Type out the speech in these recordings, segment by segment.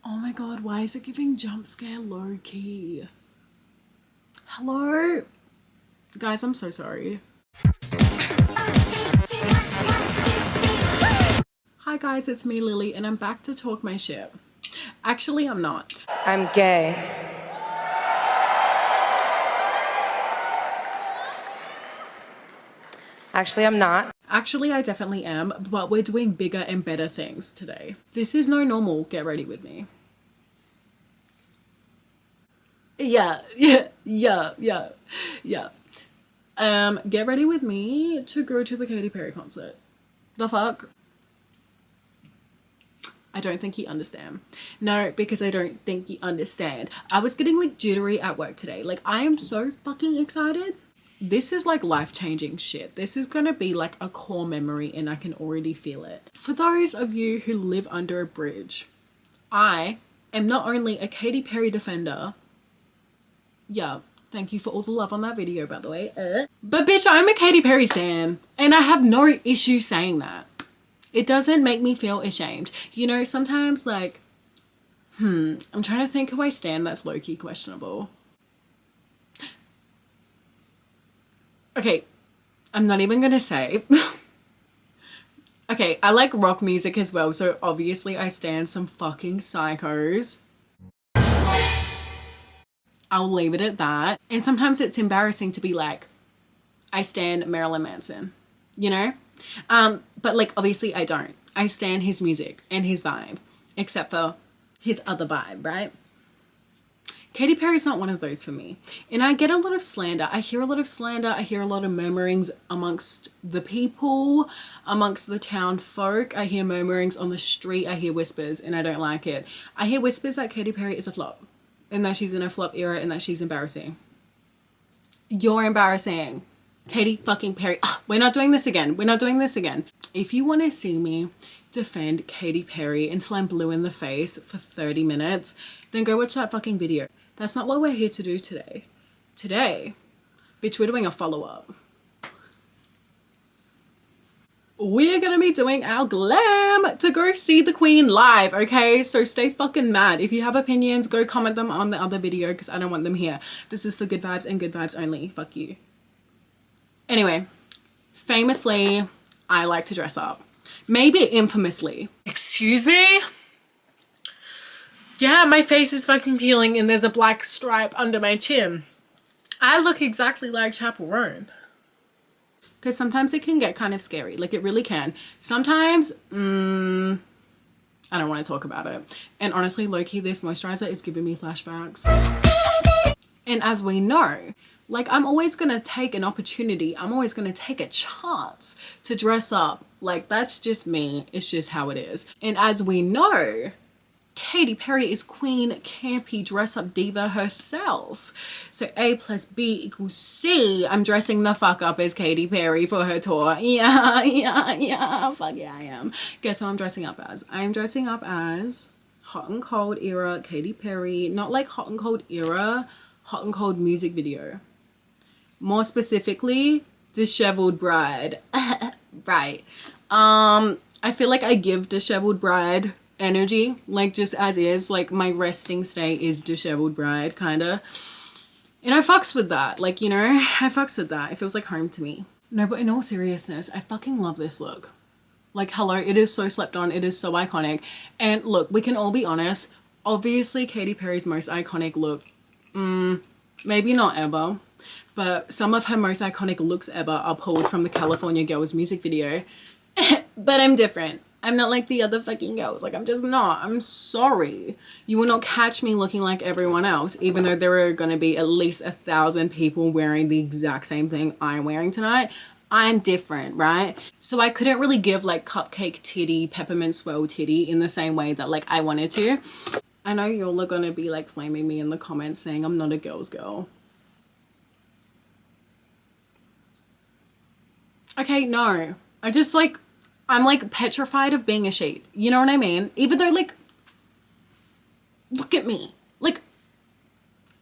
Oh my god, why is it giving jump scare low key? Hello? Guys, I'm so sorry. Hi guys, it's me Lily and I'm back to talk my shit. Actually, I'm not. I'm gay. Actually, I'm not. Actually, I definitely am, but we're doing bigger and better things today. This is no normal, get ready with me. Yeah. Get ready with me to go to the Katy Perry concert. The fuck? I don't think you understand. No, because I don't think you understand. I was getting like jittery at work today. Like, I am so fucking excited. This is like life-changing shit. This is gonna be like a core memory and I can already feel it. For those of you who live under a bridge, I am not only a Katy Perry defender. Yeah, thank you for all the love on that video, by the way. But bitch, I'm a Katy Perry stan and I have no issue saying that. It doesn't make me feel ashamed. You know, sometimes like, I'm trying to think who I stan that's low-key questionable. Okay, I'm not even gonna say. Okay, I like rock music as well, so obviously I stan some fucking psychos. I'll leave it at that. And sometimes it's embarrassing to be like, I stan Marilyn Manson, you know? But like, obviously I don't. I stan his music and his vibe, except for his other vibe, right? Katy Perry's not one of those for me. And I get a lot of slander. I hear a lot of slander. I hear a lot of murmurings amongst the people, amongst the town folk. I hear murmurings on the street. I hear whispers and I don't like it. I hear whispers that Katy Perry is a flop and that she's in a flop era and that she's embarrassing. You're embarrassing. Katy fucking Perry. We're not doing this again. We're not doing this again. If you want to see me defend Katy Perry until I'm blue in the face for 30 minutes, then go watch that fucking video. That's not what we're here to do today. Today, bitch, we're doing a follow-up. We're gonna be doing our glam to go see the Queen live, okay? So stay fucking mad. If you have opinions, go comment them on the other video because I don't want them here. This is for good vibes and good vibes only. Fuck you. Anyway, famously, I like to dress up. Maybe infamously. Excuse me? Yeah, my face is fucking peeling and there's a black stripe under my chin. I look exactly like Chaperone. Because sometimes it can get kind of scary. Like, it really can. Sometimes, I don't want to talk about it. And honestly, low-key, this moisturizer is giving me flashbacks. And as we know, like, I'm always going to take an opportunity. I'm always going to take a chance to dress up. Like, that's just me. It's just how it is. And as we know, Katy Perry is Queen Campy Dress Up Diva herself. So A plus B equals C. I'm dressing the fuck up as Katy Perry for her tour. Yeah. Fuck yeah, I am. Guess who I'm dressing up as? I'm dressing up as Hot and Cold era Katy Perry. Not like Hot and Cold era, Hot and Cold music video. More specifically, Disheveled Bride. Right. I feel like I give Disheveled Bride energy, like just as is. Like, my resting state is Disheveled Bride, kinda. And I fucks with that. Like, you know, I fucks with that. It feels like home to me. No, but in all seriousness, I fucking love this look. Like, hello, it is so slept on. It is so iconic. And look, we can all be honest. Obviously, Katy Perry's most iconic look, maybe not ever, but some of her most iconic looks ever are pulled from the California Girls music video. But I'm different. I'm not like the other fucking girls. Like, I'm just not. I'm sorry. You will not catch me looking like everyone else, even though there are going to be at least 1,000 people wearing the exact same thing I'm wearing tonight. I'm different, right? So I couldn't really give like cupcake titty, peppermint swirl titty in the same way that like I wanted to. I know y'all are going to be like flaming me in the comments saying I'm not a girl's girl. Okay, no. I just like, I'm like petrified of being a sheep. You know what I mean? Even though like, look at me. Like,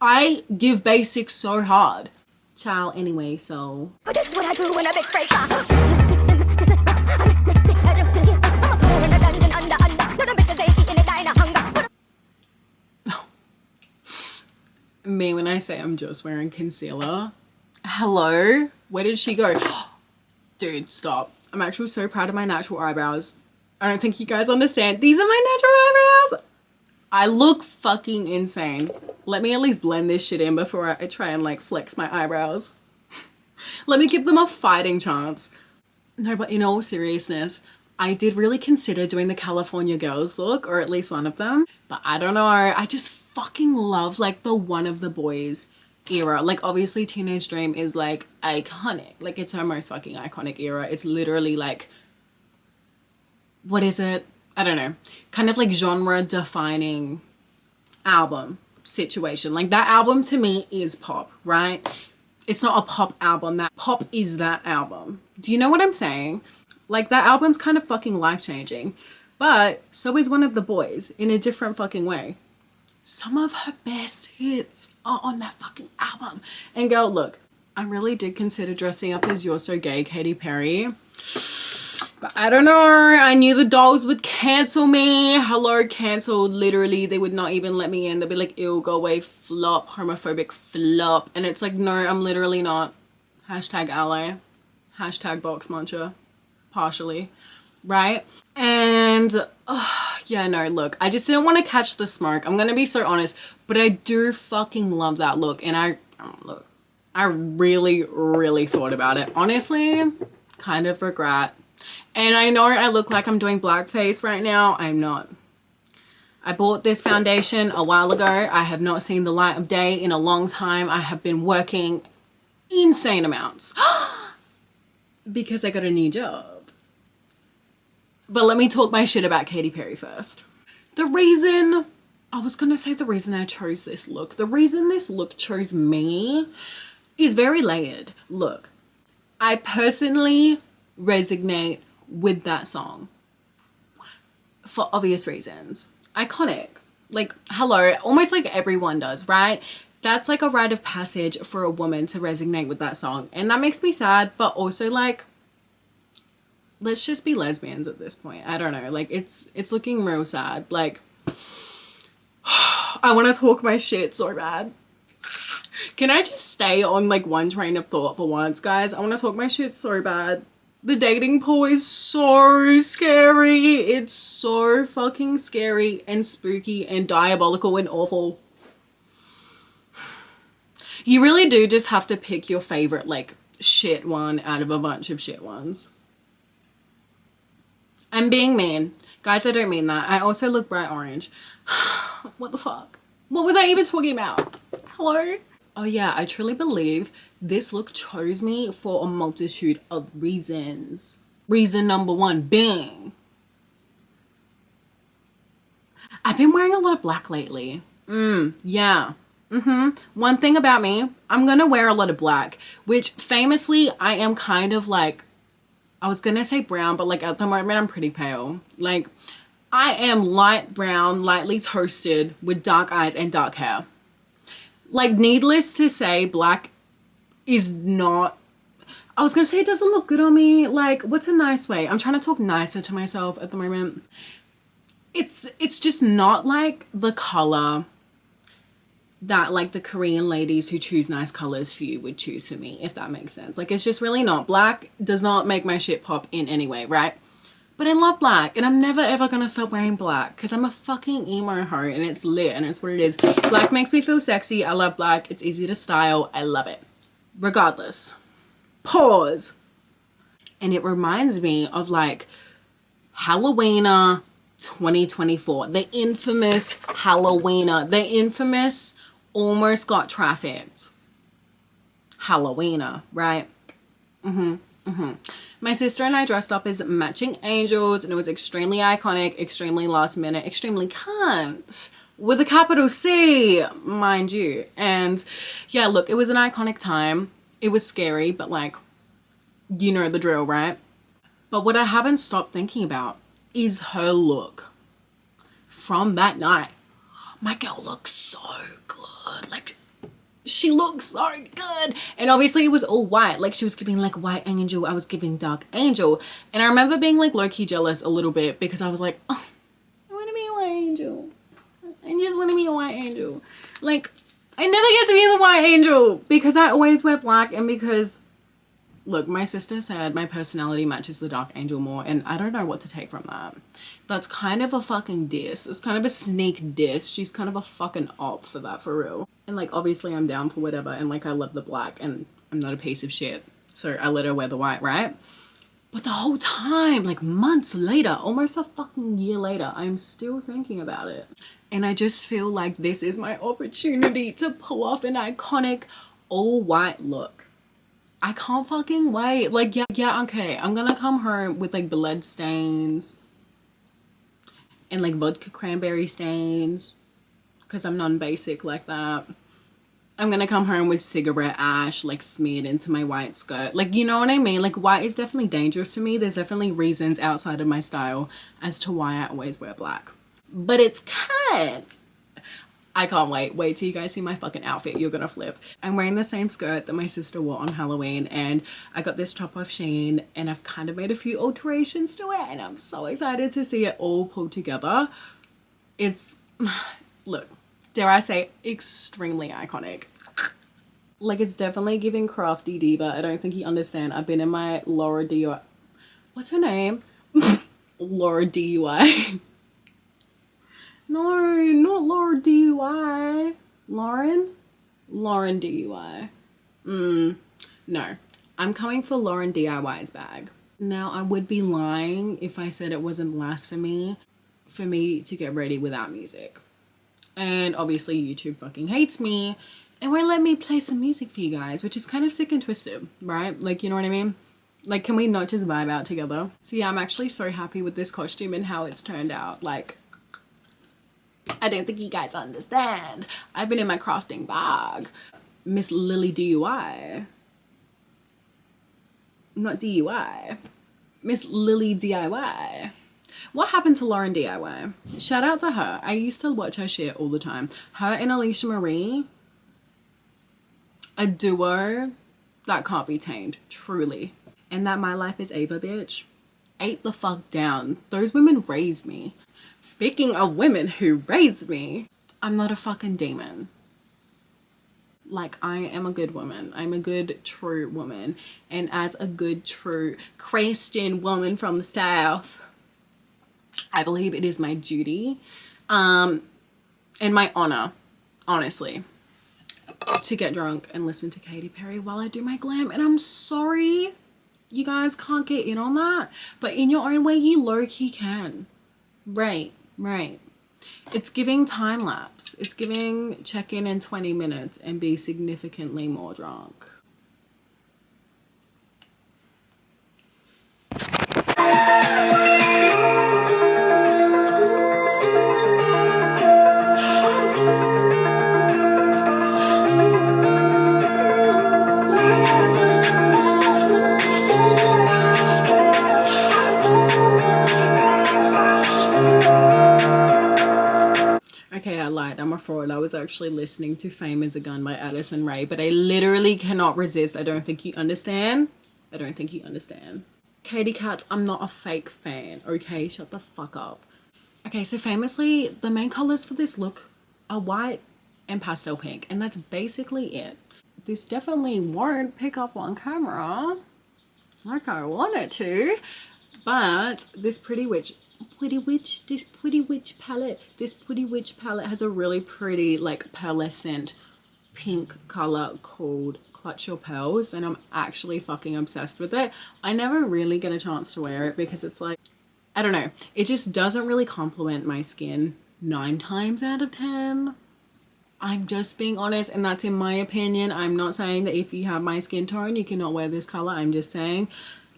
I give basics so hard. Child, anyway, so. But this is what I do when a bitch breaks off. me when I say I'm just wearing concealer. Hello? Where did she go? Dude, stop. I'm actually so proud of my natural eyebrows. I don't think you guys understand. These are my natural eyebrows. I look fucking insane. Let me at least blend this shit in before I try and like flex my eyebrows. Let me give them a fighting chance. No, but in all seriousness, I did really consider doing the California Girls look, or at least one of them. But I don't know, I just fucking love like the One of the Boys era. Like obviously Teenage Dream is like iconic. Like it's her most fucking iconic era. It's literally like, what is it? I don't know. Kind of like genre defining album situation. Like that album to me is pop, right? It's not a pop album. That pop is that album. Do you know what I'm saying? Like that album's kind of fucking life-changing. But so is One of the Boys in a different fucking way. Some of her best hits are on that fucking album. And girl, look, I really did consider dressing up as You're So Gay, Katy Perry. But I don't know. I knew the dolls would cancel me. Hello, cancelled. Literally, they would not even let me in. They'd be like, ew, go away, flop, homophobic flop. And it's like, no, I'm literally not. Hashtag ally. Hashtag box muncher. Partially. Right? And yeah, no, look, I just didn't want to catch the smoke. I'm gonna be so honest, but I do fucking love that look. And I really, really thought about it. Honestly, kind of regret. And I know I look like I'm doing blackface right now. I'm not. I bought this foundation a while ago. I have not seen the light of day in a long time. I have been working insane amounts because I got a new job. But let me talk my shit about Katy Perry first. The reason I chose this look, the reason this look chose me is very layered. Look, I personally resonate with that song for obvious reasons. Iconic. Like, hello, almost like everyone does, right? That's like a rite of passage for a woman to resonate with that song. And that makes me sad, but also like, let's just be lesbians at this point. I don't know. Like it's looking real sad. Like I want to talk my shit so bad. Can I just stay on like one train of thought for once, guys? I want to talk my shit so bad. The dating pool is so scary. It's so fucking scary and spooky and diabolical and awful. You really do just have to pick your favorite like shit one out of a bunch of shit ones. I'm being mean. Guys, I don't mean that. I also look bright orange. What the fuck? What was I even talking about? Hello? Oh yeah, I truly believe this look chose me for a multitude of reasons. Reason number one being, I've been wearing a lot of black lately. Yeah. One thing about me, I'm gonna wear a lot of black, which famously I am kind of like, I was gonna say brown, but like at the moment I'm pretty pale. Like I am light brown, lightly toasted with dark eyes and dark hair. Like needless to say, black is not, I was gonna say it doesn't look good on me. Like what's a nice way? I'm trying to talk nicer to myself at the moment. It's just not like the color that like the Korean ladies who choose nice colors for you would choose for me, if that makes sense. Like it's just really not. Black does not make my shit pop in any way, right? But I love black and I'm never ever gonna stop wearing black because I'm a fucking emo hoe and it's lit and it's what it is. Black makes me feel sexy. I love black. It's easy to style. I love it. Regardless. Pause. And it reminds me of like Halloweena 2024. The infamous Halloweena. The infamous almost got trafficked Halloweena, right? My sister and I dressed up as matching angels and it was extremely iconic, extremely last minute, extremely cunt with a capital C, mind you. And yeah, look, it was an iconic time. It was scary, but like, you know the drill, right? But what I haven't stopped thinking about is her look from that night. My girl looks so good. Like, she looks so good. And obviously it was all white. Like she was giving like white angel. I was giving dark angel. And I remember being like low-key jealous a little bit because I was like, oh, I want to be a white angel. I just want to be a white angel. Like, I never get to be the white angel because I always wear black, and because, look, my sister said my personality matches the dark angel more, and I don't know what to take from that. That's kind of a fucking diss. It's kind of a sneak diss. She's kind of a fucking op for that, for real. And like, obviously I'm down for whatever, and like, I love the black, and I'm not a piece of shit. So I let her wear the white, right? But the whole time, like months later, almost a fucking year later, I'm still thinking about it. And I just feel like this is my opportunity to pull off an iconic all white look. I can't fucking wait. Like, yeah, okay. I'm gonna come home with like blood stains and like vodka cranberry stains because I'm non-basic like that. I'm gonna come home with cigarette ash like smeared into my white skirt. Like, you know what I mean? Like, white is definitely dangerous to me. There's definitely reasons outside of my style as to why I always wear black. But it's cut. I can't wait. Wait till you guys see my fucking outfit. You're gonna flip. I'm wearing the same skirt that my sister wore on Halloween, and I got this top off Shein, and I've kind of made a few alterations to it, and I'm so excited to see it all pulled together. It's, look, dare I say, extremely iconic. Like, it's definitely giving crafty diva. I don't think you understand. I've been in my Laura DUI. What's her name? Laura DUI. No, not Laura DUI. Lauren DUI. No. I'm coming for Lauren DIY's bag. Now, I would be lying if I said it wasn't blasphemy for me to get ready without music. And obviously YouTube fucking hates me and won't let me play some music for you guys, which is kind of sick and twisted, right? Like, you know what I mean? Like, can we not just vibe out together? So yeah, I'm actually so happy with this costume and how it's turned out. Like, I don't think you guys understand. I've been in my crafting bag. Miss Lily DUI. Not DUI. Miss Lily DIY. What happened to Lauren DIY? Shout out to her. I used to watch her shit all the time. Her and Alicia Marie, a duo that can't be tamed, truly. And that My Life is Ava bitch ate the fuck down. Those women raised me. Speaking of women who raised me, I'm not a fucking demon. Like, I am a good woman. I'm a good, true woman. And as a good, true Christian woman from the South, I believe it is my duty and my honor, honestly, to get drunk and listen to Katy Perry while I do my glam. And I'm sorry you guys can't get in on that, but in your own way, you low-key can. Right. It's giving time lapse. It's giving check in 20 minutes and be significantly more drunk. Okay, I lied. I'm a fraud. I was actually listening to Fame is a Gun by Addison Rae, but I literally cannot resist. I don't think you understand. Katy Cats, I'm not a fake fan, okay? Shut the fuck up. Okay, so famously, the main colors for this look are white and pastel pink, and that's basically it. This definitely won't pick up on camera like I want it to, but this Pretty Witch palette has a really pretty like pearlescent pink color called Clutch Your Pearls, and I'm actually fucking obsessed with it. I never really get a chance to wear it because it's like, I don't know, it just doesn't really complement my skin 9 times out of 10. I'm just being honest, and that's in my opinion. I'm not saying that if you have my skin tone you cannot wear this color. I'm just saying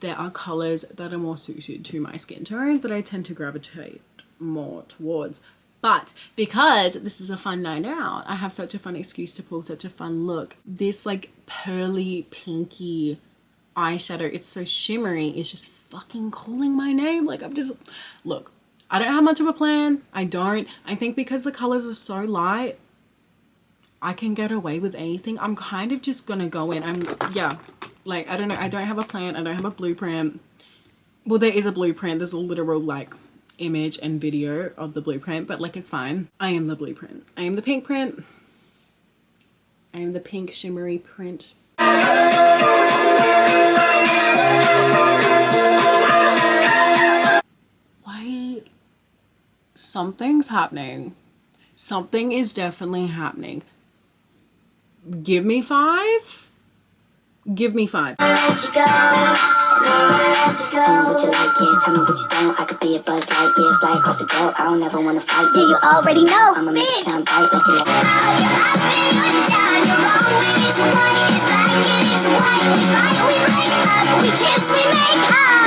there are colors that are more suited to my skin tone that I tend to gravitate more towards. But because this is a fun night out, I have such a fun excuse to pull such a fun look. This like pearly pinky eyeshadow, it's so shimmery, it's just fucking calling my name. Like, I'm just, look, I don't have much of a plan. I think because the colors are so light, I can get away with anything. I'm kind of just gonna go in. Like, I don't know. I don't have a plan. I don't have a blueprint. Well, there is a blueprint. There's a literal like image and video of the blueprint, but like, it's fine. I am the blueprint. I am the pink print. and the pink shimmery print. Why? Something's happening. Something is definitely happening. Give me 5? Give me 5. Let you go. Tell me what you like, yeah. Tell me what you don't. I could be a buzz light, yeah. Fly across the globe. I don't ever wanna fight, yeah. You already know, I'ma make it sound right like you know. We kiss, we make up.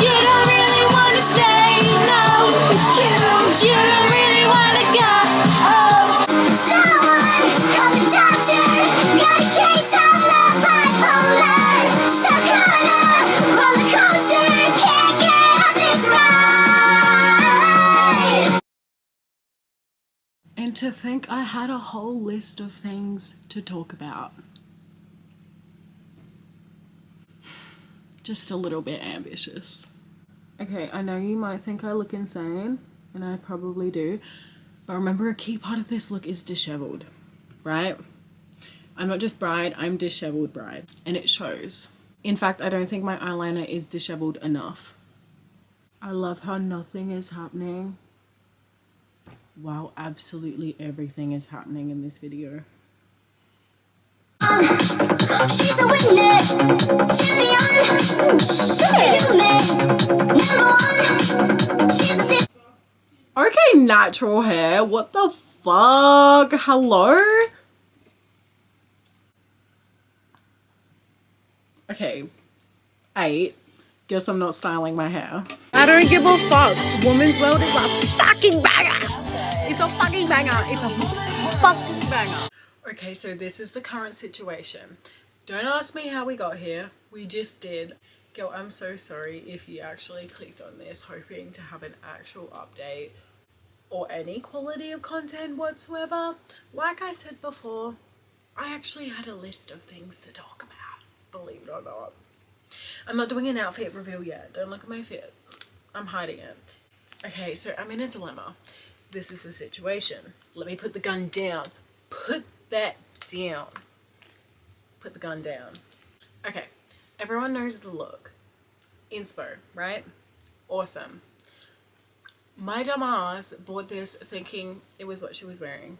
You don't really wanna stay, no. You don't really wanna go. Someone call the doctor. Got a case of love bipolar. Stuck on a roller coaster. Can't get off this ride. And to think I had a whole list of things to talk about. Just a little bit ambitious. Okay, I know you might think I look insane, and I probably do, but remember a key part of this look is disheveled, right? I'm not just bride, I'm disheveled bride, and it shows. In fact, I don't think my eyeliner is disheveled enough. I love how nothing is happening while absolutely everything is happening in this video. She's a witness, champion, superhuman, #1. She's a Okay, natural hair, what the fuck? Hello? Okay, 8. Guess I'm not styling my hair. I don't give a fuck. Woman's World is a fucking banger. It's a fucking banger. It's a fucking banger. Okay, so this is the current situation. Don't ask me how we got here. We just did. Girl, I'm so sorry if you actually clicked on this hoping to have an actual update or any quality of content whatsoever. Like I said before, I actually had a list of things to talk about, believe it or not. I'm not doing an outfit reveal yet. Don't look at my fit. I'm hiding it. Okay, so I'm in a dilemma. This is the situation. Let me put the gun down. Put that down. Put the gun down. Okay, everyone knows the look. Inspo, right? Awesome. My dumb ass bought this thinking it was what she was wearing.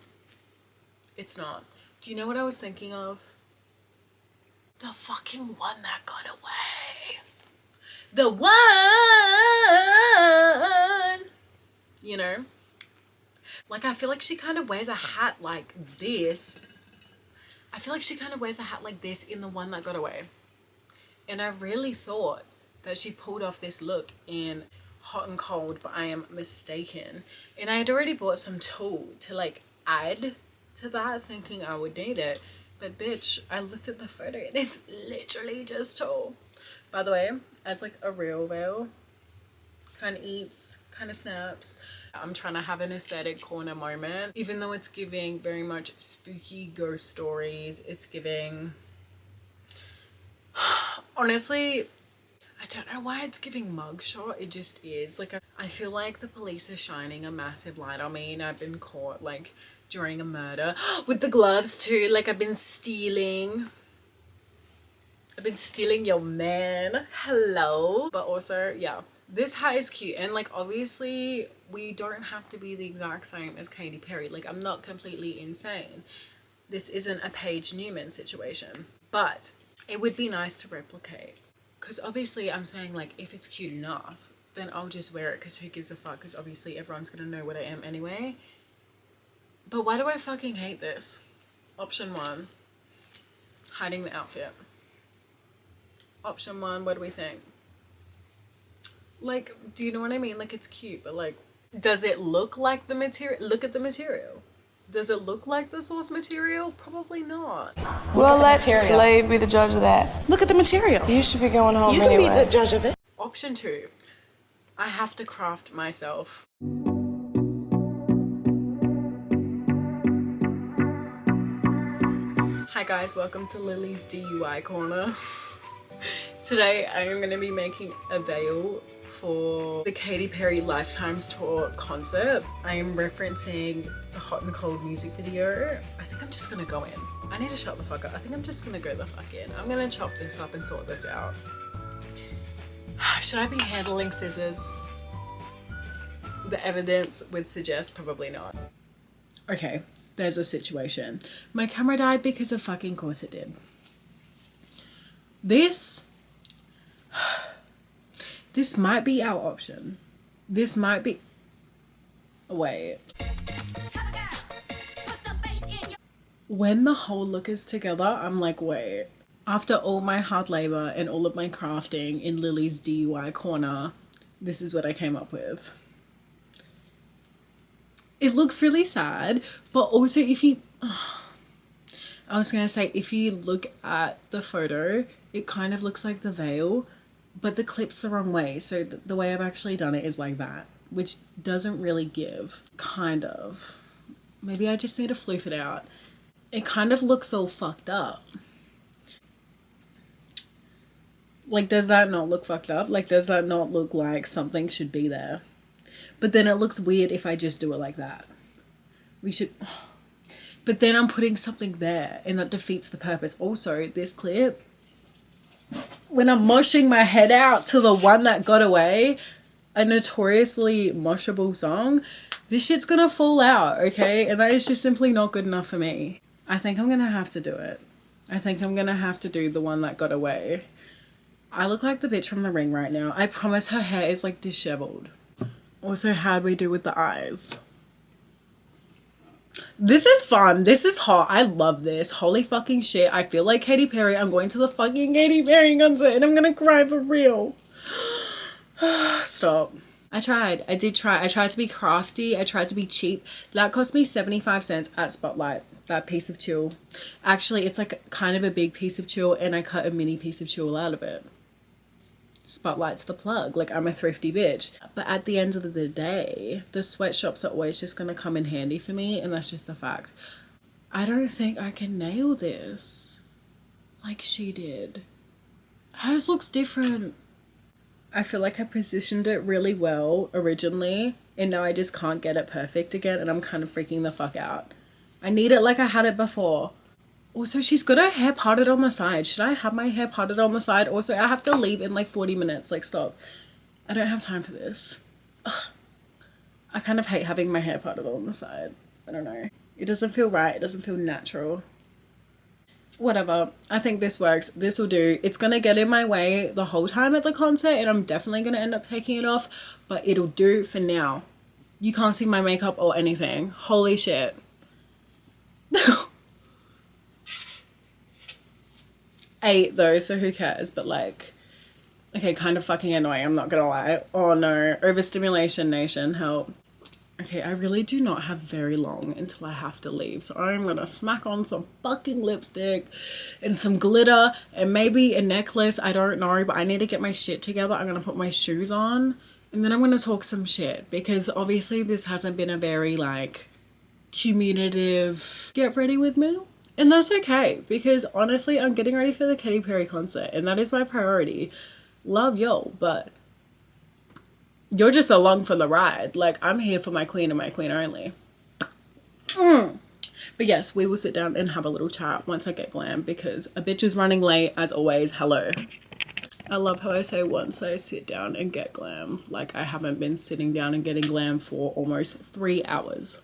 It's not. Do you know what I was thinking of? The fucking one that got away. The one! You know? Like, I feel like she kind of wears a hat like this. I feel like she kind of wears a hat like this in the one that got away. And I really thought that she pulled off this look in Hot and Cold, but I am mistaken. And I had already bought some tulle to like add to that, thinking I would need it. But bitch, I looked at the photo and it's literally just tulle. By the way, as like a real veil, kind of eats, kind of snaps. I'm trying to have an aesthetic corner moment. Even though it's giving very much spooky ghost stories, it's giving... Honestly, I don't know why it's giving mugshot. It just is. Like, I feel like the police are shining a massive light on me and I've been caught like during a murder. With the gloves too. Like, I've been stealing your man. Hello. But also, yeah. This hat is cute, and like obviously we don't have to be the exact same as Katy Perry. Like, I'm not completely insane. This isn't a Paige Newman situation, but it would be nice to replicate. Because obviously I'm saying, like, if it's cute enough, then I'll just wear it because who gives a fuck, because obviously everyone's gonna know what I am anyway. But why do I fucking hate this? Option 1, hiding the outfit. Option 1, what do we think? Like, do you know what I mean? Like, it's cute, but like, does it look like the material? Look at the material. Does it look like the source material? Probably not. We'll let Slade be the judge of that. Look at the material. You should be going home You anyway. can be the judge of it. Option 2, I have to craft myself. Hi guys, welcome to Lily's DUI corner. Today I am going to be making a veil for the Katy Perry Lifetimes Tour concert. I am referencing the Hot and Cold music video. I think I'm just gonna go in. I need to shut the fuck up. I think I'm just gonna go the fuck in. I'm gonna chop this up and sort this out. Should I be handling scissors? The evidence would suggest probably not. Okay, there's a situation. My camera died because of fucking course it did. This might be our option. This might be... Wait. When the whole look is together, I'm like, wait. After all my hard labor and all of my crafting in Lily's DIY corner, this is what I came up with. It looks really sad, but also if you... I was gonna say, if you look at the photo, it kind of looks like the veil, but the clip's the wrong way. So the way I've actually done it is like that, which doesn't really give. Kind of. Maybe I just need to floof it out. It kind of looks all fucked up. Like, does that not look fucked up? Like, does that not look like something should be there? But then it looks weird if I just do it like that. We should... But then I'm putting something there and that defeats the purpose. Also, this clip, when I'm moshing my head out to the one that got away, a notoriously moshable song, this shit's gonna fall out, okay? And that is just simply not good enough for me. I think I'm gonna have to do it. I think I'm gonna have to do the one that got away. I look like the bitch from The Ring right now. I promise her hair is like disheveled. Also, how'd we do with the eyes? This is fun. This is hot. I love this. Holy fucking shit. I feel like Katy Perry. I'm going to the fucking Katy Perry concert and I'm gonna cry for real. Stop. I tried. I did try. I tried to be crafty. I tried to be cheap. That cost me 75 cents at Spotlight. That piece of tulle. Actually, it's like kind of a big piece of tulle and I cut a mini piece of tulle out of it. Spotlight's the plug. Like, I'm a thrifty bitch. But at the end of the day, the sweatshops are always just gonna come in handy for me, and that's just a fact. I don't think I can nail this like she did. Hers looks different. I feel like I positioned it really well originally, and now I just can't get it perfect again, and I'm kind of freaking the fuck out. I need it like I had it before. Also, she's got her hair parted on the side. Should I have my hair parted on the side? Also, I have to leave in like 40 minutes. Like, stop. I don't have time for this. Ugh. I kind of hate having my hair parted on the side. I don't know. It doesn't feel right. It doesn't feel natural. Whatever. I think this works. This will do. It's going to get in my way the whole time at the concert, and I'm definitely going to end up taking it off, but it'll do for now. You can't see my makeup or anything. Holy shit. I ate though, so who cares? But like, okay, kind of fucking annoying, I'm not gonna lie. Oh no, overstimulation nation, help. Okay, I really do not have very long until I have to leave, so I'm gonna smack on some fucking lipstick and some glitter and maybe a necklace. I don't know, but I need to get my shit together. I'm gonna put my shoes on and then I'm gonna talk some shit, because obviously this hasn't been a very like communicative get ready with me. And that's okay, because honestly, I'm getting ready for the Katy Perry concert and that is my priority. Love y'all, but you're just along for the ride. Like, I'm here for my queen and my queen only. But yes, we will sit down and have a little chat once I get glam, because a bitch is running late as always. Hello. I love how I say once I sit down and get glam. Like, I haven't been sitting down and getting glam for almost 3 hours.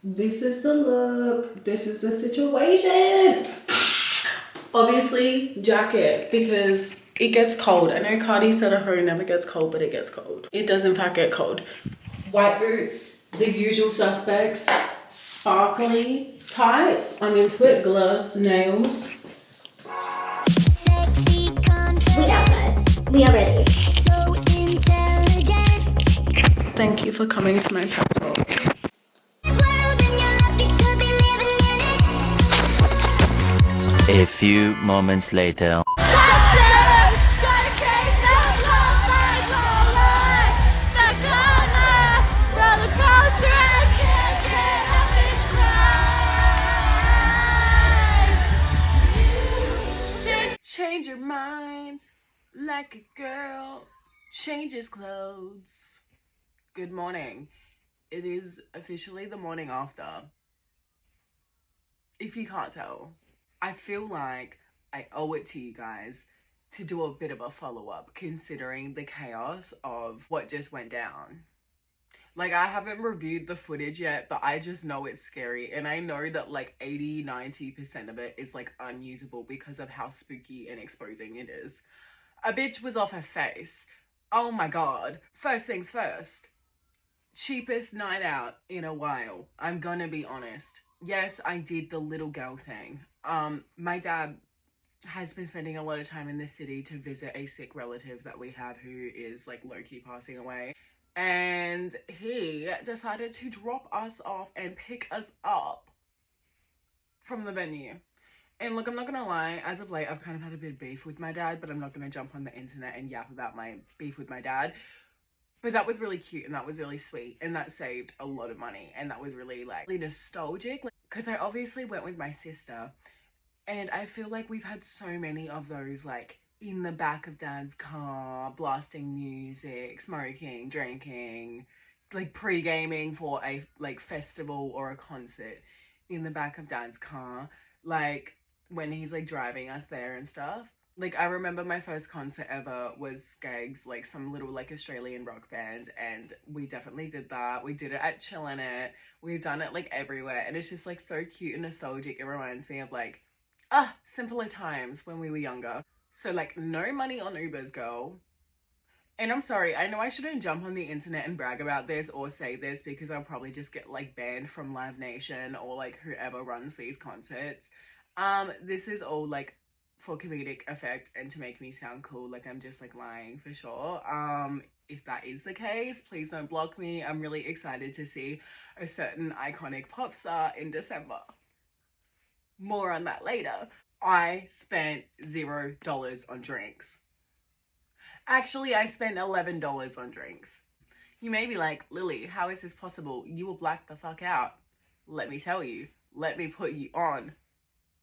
This is the look. This is the situation. Obviously, jacket, because it gets cold. I know Cardi said her hair never gets cold, but it gets cold. It does in fact get cold. White boots, the usual suspects. Sparkly tights. I'm into it. Gloves, nails. Sexy confident. We are ready. So intelligent. Thank you for coming to my pep talk. A few moments later. Change your mind. like a girl changes clothes. Good morning. It is officially the morning after. If you can't tell, I feel like I owe it to you guys to do a bit of a follow-up considering the chaos of what just went down. Like, I haven't reviewed the footage yet, but I just know it's scary. And I know that like 80-90% of it is like unusable because of how spooky and exposing it is. A bitch was off her face. Oh my god. First things first. Cheapest night out in a while. I'm gonna be honest. Yes, I did the little girl thing. My dad has been spending a lot of time in the city to visit a sick relative that we have who is like low-key passing away. And he decided to drop us off and pick us up from the venue. And look, I'm not gonna lie, as of late, I've kind of had a bit of beef with my dad, but I'm not gonna jump on the internet and yap about my beef with my dad. But that was really cute and that was really sweet and that saved a lot of money and that was really like really nostalgic. Because I obviously went with my sister and I feel like we've had so many of those like in the back of dad's car, blasting music, smoking, drinking, like pre-gaming for a like festival or a concert in the back of dad's car, like when he's like driving us there and stuff. Like, I remember my first concert ever was Skeggs, like some little like Australian rock band, and we definitely did that. We did it at Chillin' It. We've done it like everywhere, and it's just like so cute and nostalgic. It reminds me of like simpler times when we were younger. So like, no money on Ubers, girl. And I'm sorry, I know I shouldn't jump on the internet and brag about this or say this because I'll probably just get like banned from Live Nation or like whoever runs these concerts. This is all like for comedic effect and to make me sound cool, like I'm just like lying for sure. If that is the case, please don't block me. I'm really excited to see a certain iconic pop star in December. More on that later. I spent $0 on drinks. Actually, I spent $11 on drinks. You may be like, Lily, how is this possible? You will black the fuck out. Let me tell you. Let me put you on.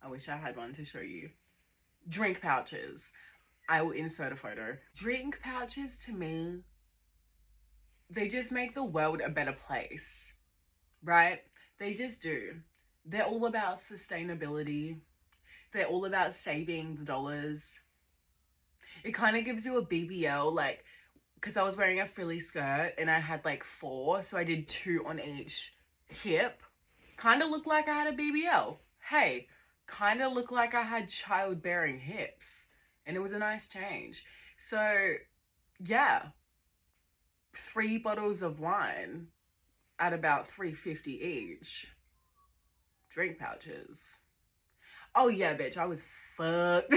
I wish I had one to show you. Drink pouches. I will insert a photo. Drink pouches to me, they just make the world a better place, right? They just do. They're all about sustainability. They're all about saving the dollars. It kind of gives you a BBL, like, because I was wearing a frilly skirt and I had like 4, so I did 2 on each hip. Kind of looked like I had a BBL. Hey, kind of looked like I had childbearing hips, and it was a nice change. So yeah, 3 bottles of wine at about $3.50 each. Drink pouches. Oh yeah, bitch, I was fucked.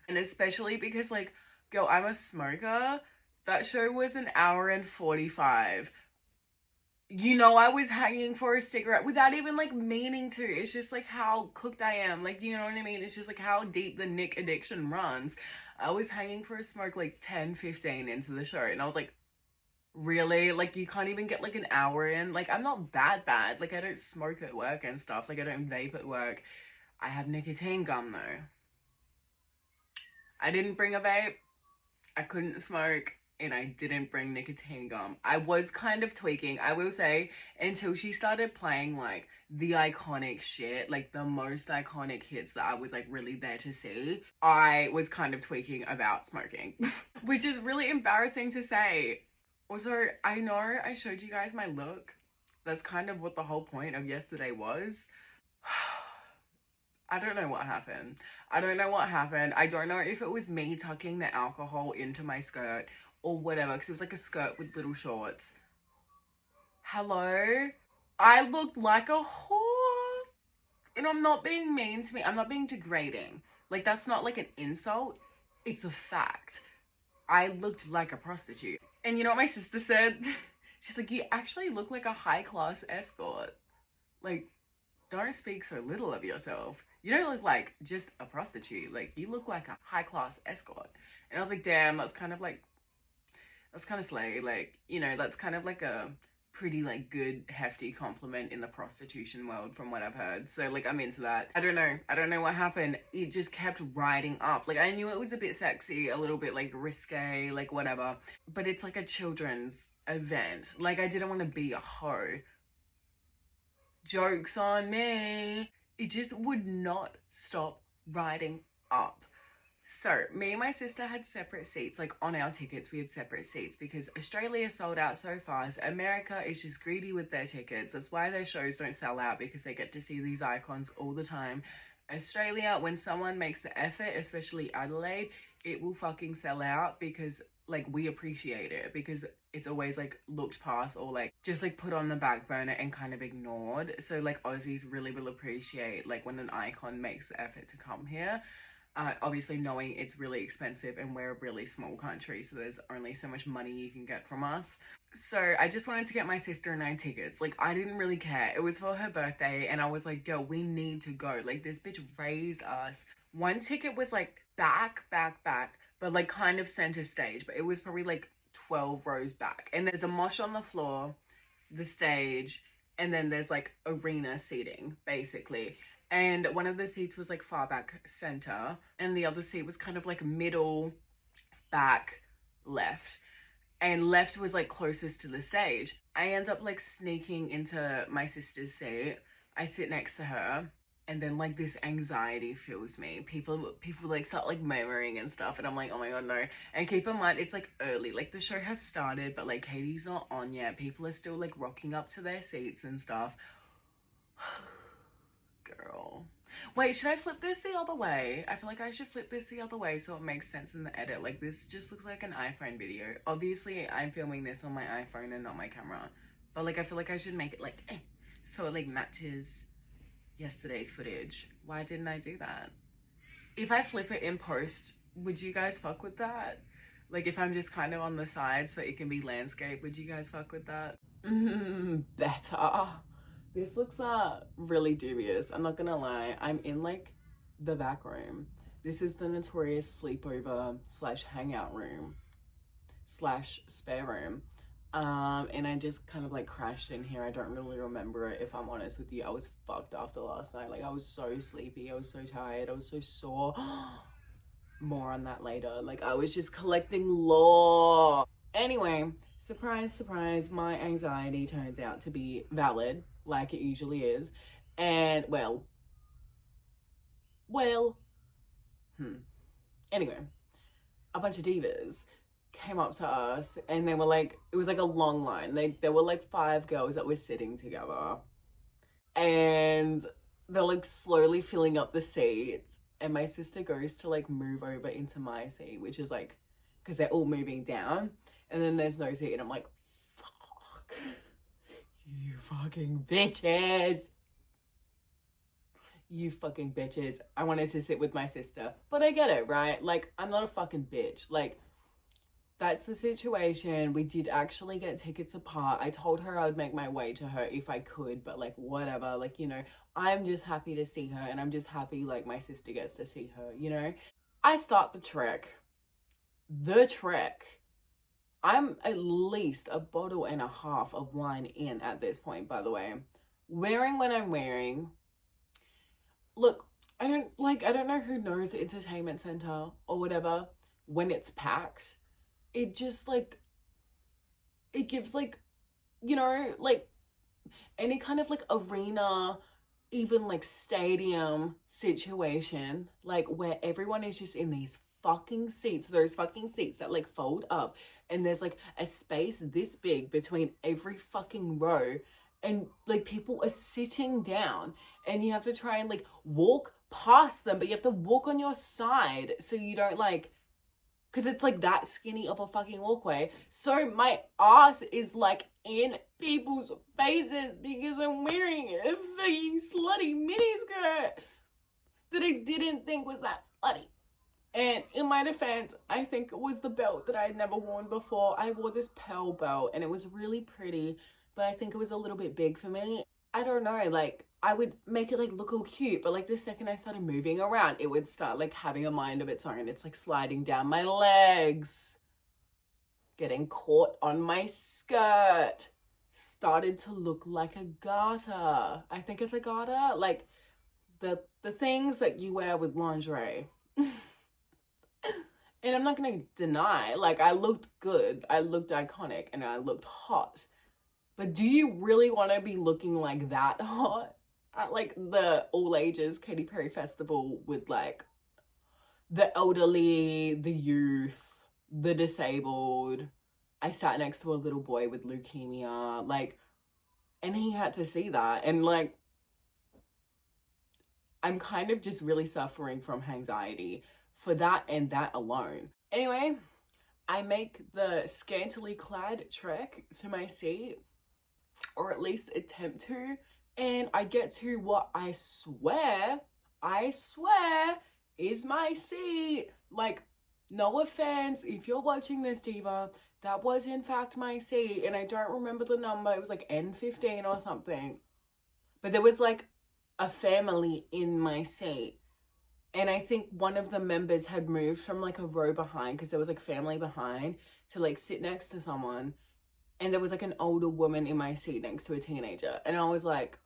And especially because like, girl, I'm a smoker. That show was 1 hour and 45. You know, I was hanging for a cigarette without even like meaning to. It's just like how cooked I am. Like, you know what I mean? It's just like how deep the Nick addiction runs. I was hanging for a smoke like 10-15 into the show. And I was like, really? Like, you can't even get like an hour in? Like, I'm not that bad. Like, I don't smoke at work and stuff. Like, I don't vape at work. I have nicotine gum though. I didn't bring a vape. I couldn't smoke. And I didn't bring nicotine gum. I was kind of tweaking, I will say, until she started playing like the iconic shit, like the most iconic hits that I was like really there to see. I was kind of tweaking about smoking, which is really embarrassing to say. Also, I know I showed you guys my look. That's kind of what the whole point of yesterday was. I don't know what happened. I don't know what happened. I don't know if it was me tucking the alcohol into my skirt or whatever, because it was like a skirt with little shorts. Hello? I looked like a whore. And I'm not being mean to me. I'm not being degrading. Like, that's not like an insult. It's a fact. I looked like a prostitute. And you know what my sister said? She's like, you actually look like a high-class escort. Like, don't speak so little of yourself. You don't look like just a prostitute. Like, you look like a high-class escort. And I was like, damn, that's kind of like, that's kind of slay. Like, you know, that's kind of like a pretty like good hefty compliment in the prostitution world from what I've heard. So like I'm into that. I don't know what happened. It just kept riding up. Like I knew it was a bit sexy, a little bit like risque, like whatever, but it's like a children's event. Like I didn't want to be a hoe. Joke's on me. It just would not stop riding up. So me and my sister had separate seats. Like on our tickets we had separate seats because Australia sold out so fast. America is just greedy with their tickets. That's why their shows don't sell out, because they get to see these icons all the time. Australia, when someone makes the effort, especially Adelaide, it will fucking sell out because like we appreciate it, because it's always like looked past or like just like put on the back burner and kind of ignored. So like Aussies really will appreciate like when an icon makes the effort to come here. Obviously knowing it's really expensive and we're a really small country, so there's only so much money you can get from us. So I just wanted to get my sister and I tickets. Like I didn't really care. It was for her birthday and I was like, yo, we need to go. Like this bitch raised us. One ticket was like back, but like kind of center stage, but it was probably like 12 rows back. And there's a mosh on the floor, the stage, and then there's like arena seating basically. And one of the seats was like far back center and the other seat was kind of like middle back left, and left was like closest to the stage. I end up like sneaking into my sister's seat. I sit next to her and then like this anxiety fills me. People like start like murmuring and stuff and I'm like, oh my god, no. And keep in mind it's like early, like the show has started but like Katy's not on yet. People are still like rocking up to their seats and stuff. Girl. Wait, should I flip this the other way? I feel like I should flip this the other way so it makes sense in the edit. Like this just looks like an iPhone video. Obviously I'm filming this on my iPhone and not my camera, but like I feel like I should make it like so it like matches yesterday's footage. Why didn't I do that? If I flip it in post, would you guys fuck with that? Like if I'm just kind of on the side so it can be landscape, would you guys fuck with that? Better. This looks really dubious. I'm not gonna lie. I'm in like the back room. This is the notorious sleepover / hangout room / spare room. And I just kind of like crashed in here. I don't really remember it, if I'm honest with you. I was fucked after last night. Like I was so sleepy. I was so tired. I was so sore. More on that later. Like I was just collecting lore. Anyway, surprise, surprise, my anxiety turns out to be valid, like it usually is. And anyway, a bunch of divas came up to us and they were like, it was like a long line. There were like 5 girls that were sitting together and they're like slowly filling up the seats, and my sister goes to like move over into my seat, which is like, because they're all moving down, and then there's no seat, and I'm like, fuck, you fucking bitches. You fucking bitches. I wanted to sit with my sister, but I get it, right? Like, I'm not a fucking bitch. Like, that's the situation. We did actually get tickets apart. I told her I would make my way to her if I could, but like, whatever. Like, you know, I'm just happy to see her, and I'm just happy like my sister gets to see her, you know? I start the trek. I'm at least a bottle and a half of wine in at this point, by the way. Wearing what I'm wearing. Look, I don't know who knows the entertainment center or whatever, when it's packed, it just like, it gives like, you know, like any kind of like arena, even like stadium situation, like where everyone is just in these fucking seats, those fucking seats that like fold up, and there's like a space this big between every fucking row, and like people are sitting down and you have to try and like walk past them, but you have to walk on your side so you don't like, because it's like that skinny of a fucking walkway. So my ass is like in people's faces because I'm wearing a fucking slutty miniskirt that I didn't think was that slutty. And in my defense, I think it was the belt that I had never worn before. I wore this pearl belt and it was really pretty, but I think it was a little bit big for me. I don't know, like I would make it like look all cute, but like the second I started moving around, it would start like having a mind of its own. It's like sliding down my legs, getting caught on my skirt. started to look like a garter. I think it's a garter, like the things that you wear with lingerie. And I'm not gonna deny, like, I looked good, I looked iconic, and I looked hot. But do you really want to be looking like that hot at like the all ages Katy Perry festival with like the elderly, the youth, the disabled? I sat next to a little boy with leukemia, like, and he had to see that. And like, I'm kind of just really suffering from anxiety for that and that alone. Anyway, I make the scantily clad trek to my seat, or at least attempt to, and I get to what I swear is my seat. Like, no offense if you're watching this, diva, that was in fact my seat, and I don't remember the number. It was like N15 or something, but there was like a family in my seat, and I think one of the members had moved from like a row behind, because there was like family behind, to like sit next to someone, and there was like an older woman in my seat next to a teenager, and I was like,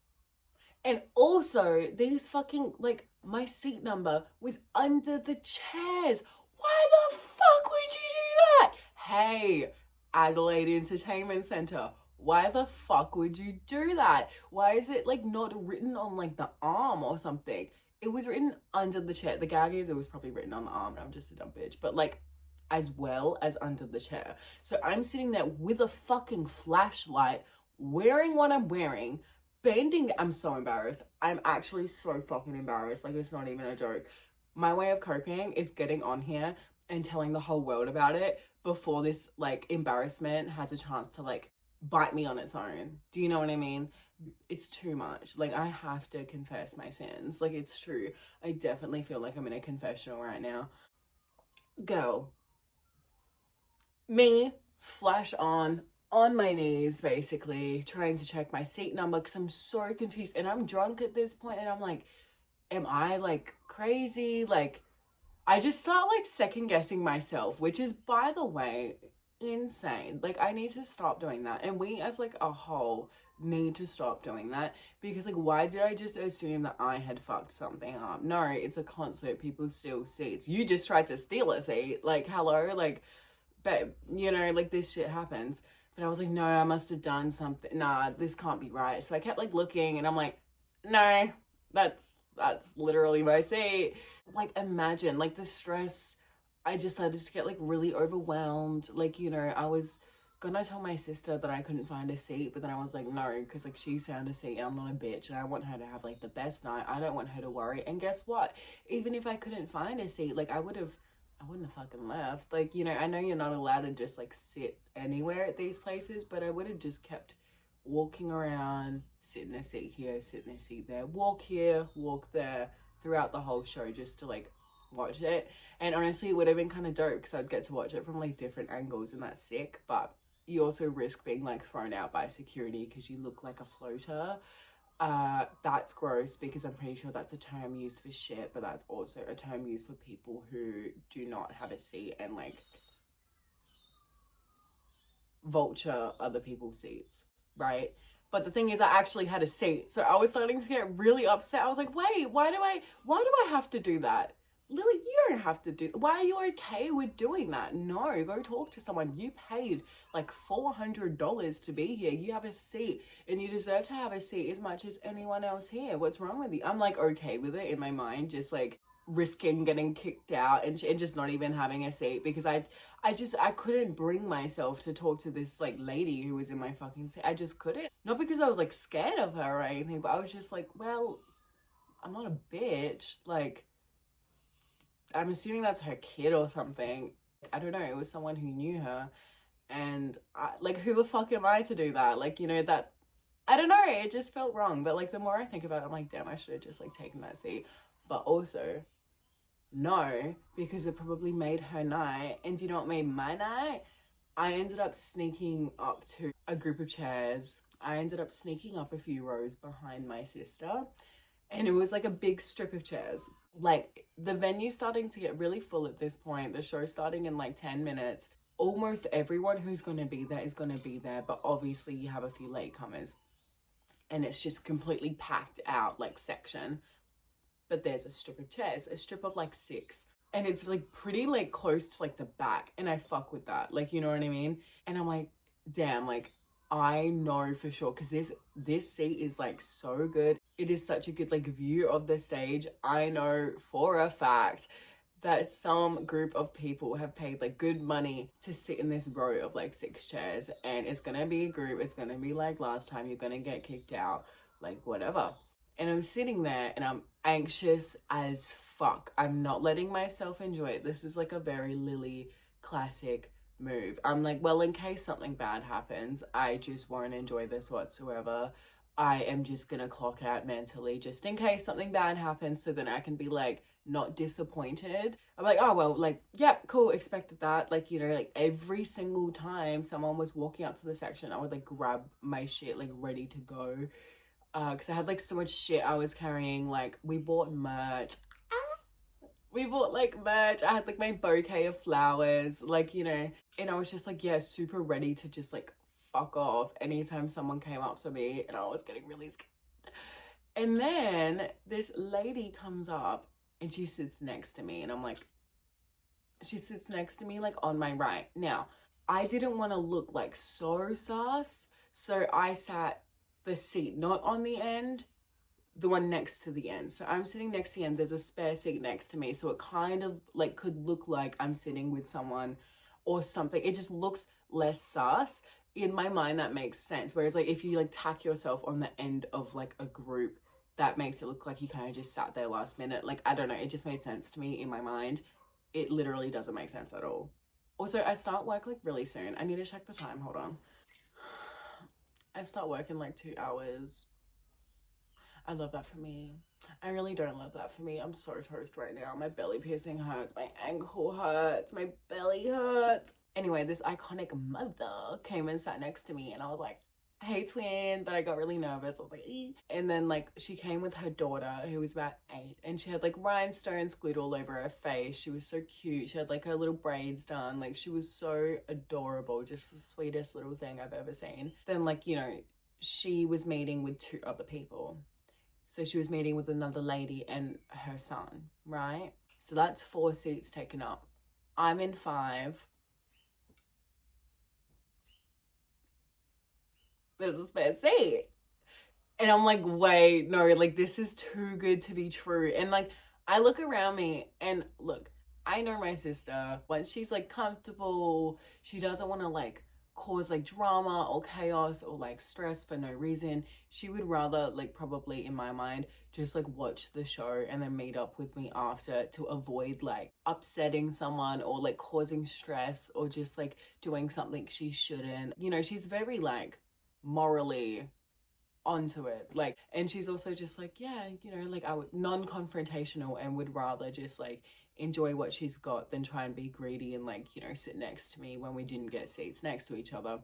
and also these fucking, like, my seat number was under the chairs. Why the fuck would you do that? Hey, Adelaide Entertainment Centre, why the fuck would you do that? Why is it like not written on like the arm or something? It was written under the chair. The gag is it was probably written on the arm, and I'm just a dumb bitch, but like, as well as under the chair. So I'm sitting there with a fucking flashlight, wearing what I'm wearing, bending. I'm so embarrassed. I'm actually so fucking embarrassed. Like, it's not even a joke. My way of coping is getting on here and telling the whole world about it before this like embarrassment has a chance to like bite me on its own. Do you know what I mean? It's too much. Like, I have to confess my sins. Like, it's true. I definitely feel like I'm in a confessional right now. Go. Me, flash on my knees, basically, trying to check my seat number because I'm so confused. And I'm drunk at this point, and I'm like, am I like crazy? Like, I just start like second guessing myself, which is, by the way, insane. Like, I need to stop doing that, and we as like a whole need to stop doing that, because like, why did I just assume that I had fucked something up? No, it's a concert, people steal seats. You just tried to steal a seat, like, hello, like, but you know, like, this shit happens. But I was like, no, I must have done something. Nah, this can't be right. So I kept like looking, and I'm like, no, that's literally my seat. Like, imagine like the stress. I just started to get like really overwhelmed. Like, you know, I was gonna tell my sister that I couldn't find a seat, but then I was like, no, because like, she's found a seat and I'm not a bitch, and I want her to have like the best night. I don't want her to worry. And guess what? Even if I couldn't find a seat, like, I wouldn't have fucking left. Like, you know, I know you're not allowed to just like sit anywhere at these places, but I would have just kept walking around, sit in a seat here, sit in a seat there, walk here, walk there throughout the whole show, just to like watch it. And honestly, it would have been kind of dope because I'd get to watch it from like different angles, and that's sick. But you also risk being like thrown out by security because you look like a floater. That's gross, because I'm pretty sure that's a term used for shit, but that's also a term used for people who do not have a seat and like vulture other people's seats, right? But the thing is, I actually had a seat, so I was starting to get really upset. I was like, wait, why do I have to do that? Lily, you don't have to do. Why are you okay with doing that? No, go talk to someone. You paid like $400 to be here. You have a seat, and you deserve to have a seat as much as anyone else here. What's wrong with you? I'm like okay with it in my mind, just like risking getting kicked out and just not even having a seat, because I couldn't bring myself to talk to this like lady who was in my fucking seat. I just couldn't. Not because I was like scared of her or anything, but I was just like, well, I'm not a bitch. Like, I'm assuming that's her kid or something. I don't know, it was someone who knew her, and like, who the fuck am I to do that? Like, you know, that, I don't know, it just felt wrong. But like, the more I think about it, I'm like, damn, I should have just like taken that seat. But also, no, because it probably made her night. And do you know what made my night? I ended up sneaking up to a group of chairs. I ended up sneaking up a few rows behind my sister, and it was like a big strip of chairs. Like, the venue's starting to get really full at this point. The show's starting in like 10 minutes. almost everyone who's going to be there is going to be there, but obviously you have a few latecomers and it's just completely packed out like section. But there's a strip of chairs, a strip of like 6, and it's like pretty like close to like the back, and I fuck with that, like, you know what I mean? And I'm like, damn, like I know for sure, because this seat is like so good. It is such a good like view of the stage. I know for a fact that some group of people have paid like good money to sit in this row of like 6 chairs, and it's gonna be a group, it's gonna be like last time, you're gonna get kicked out, like whatever. And I'm sitting there and I'm anxious as fuck. I'm not letting myself enjoy it. This is like a very Lily classic move. I'm like, well, in case something bad happens, I just won't enjoy this whatsoever. I am just gonna clock out mentally just in case something bad happens, so then I can be like not disappointed. I'm like, oh well, like, yep, cool, expected that. Like, you know, like every single time someone was walking up to the section, I would like grab my shit like ready to go. Because I had like so much shit I was carrying. Like, we bought merch. We bought like merch. I had like my bouquet of flowers, like, you know, and I was just like, yeah, super ready to just like fuck off anytime someone came up to me, and I was getting really scared. And then this lady comes up and she sits next to me, and I'm like, she sits next to me like on my right. Now, I didn't want to look like so sus, so I sat the seat not on the end, the one next to the end. So I'm sitting next to the end, there's a spare seat next to me, so it kind of like could look like I'm sitting with someone or something. It just looks less sus. In my mind, that makes sense. Whereas like if you like tack yourself on the end of like a group, that makes it look like you kind of just sat there last minute. Like, I don't know, it just made sense to me in my mind. It literally doesn't make sense at all. Also, I start work like really soon. I need to check the time, hold on. I start work in like 2 hours. I love that for me. I really don't love that for me. I'm so toast right now. My belly piercing hurts. My ankle hurts. My belly hurts. Anyway, this iconic mother came and sat next to me, and I was like, hey twin, but I got really nervous. I was like, ee. And then like she came with her daughter who was about 8, and she had like rhinestones glued all over her face. She was so cute. She had like her little braids done. Like, she was so adorable. Just the sweetest little thing I've ever seen. Then like, you know, she was meeting with 2 other people. So she was meeting with another lady and her son, right? So that's 4 seats taken up. I'm in 5. There's a spare seat. And I'm like, wait, no, like this is too good to be true. And like, I look around me and look, I know my sister, once she's like comfortable, she doesn't want to like cause like drama or chaos or like stress for no reason. She would rather like probably in my mind just like watch the show and then meet up with me after to avoid like upsetting someone or like causing stress or just like doing something she shouldn't. You know, she's very like morally onto it, like, and she's also just like, yeah, you know, like I would non-confrontational and would rather just like enjoy what she's got than try and be greedy and like, you know, sit next to me when we didn't get seats next to each other.